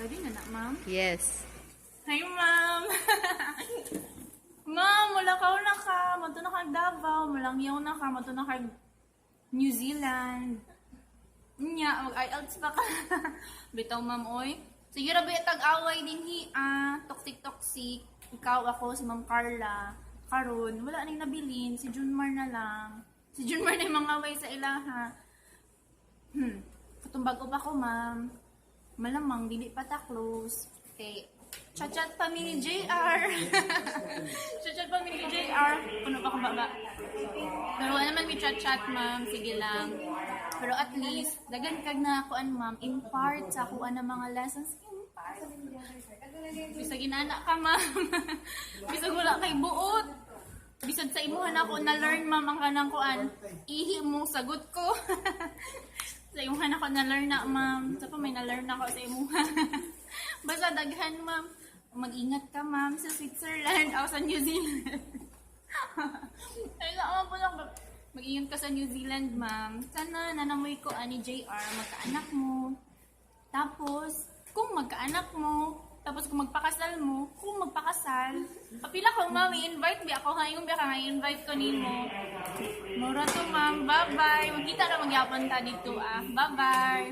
Ready na na, ma'am? Yes. Hi, ma'am! Ma'am, wala ka na ka. Mato na ka Davao. Malangyaw na ka. Mato na ka New Zealand. Nya, mag-IELTS pa ka. Bitaw, ma'am, oy. Sige, rabi, tag-away din Toxic-toxic. Ikaw, ako, si Ma'am Carla. Karon, wala nang nabilin. Si Junmar na lang. Si Junmar na yung mga way sa ilaha. Katumbag ko pa ko, ma'am. Malamang, dili pa ta close. Okay. Chat-chat pa mi ni JR. Chat-chat pa mi ni JR. Puno pa kong baba. Pero wala naman may chat-chat, ma'am. Sige lang. Pero at least, dagan kag na kuan, ma'am. Impart sa kuan ng mga lessons. Impart. Bisag inana ka, ma'am. Bisag wala kay buot. Bisag sa imuhan ako na-learn, ma'am, ang kanang kuan. Ihi mo, sagot ko. Sa imuhan ako na-learn na, ma'am. Sa pa may na-learn ako sa imuhan. Basta daghan, ma'am. Mag-ingat ka, ma'am, sa Switzerland o sa New Zealand. Ay, naman po lang. Mag-ingat ka sa New Zealand, ma'am. Sana nanamoy ko ani JR, magkaanak mo. Tapos, kung magkaanak mo, tapos kung magpakasal mo, kung magpakasal, papila ko, ma'am, i-invite bi ako. Ngayon bi ka nga i-invite ko nimo. Mura to, ma'am. Bye-bye. Magkita na magyapon ta dito, ah. Bye-bye.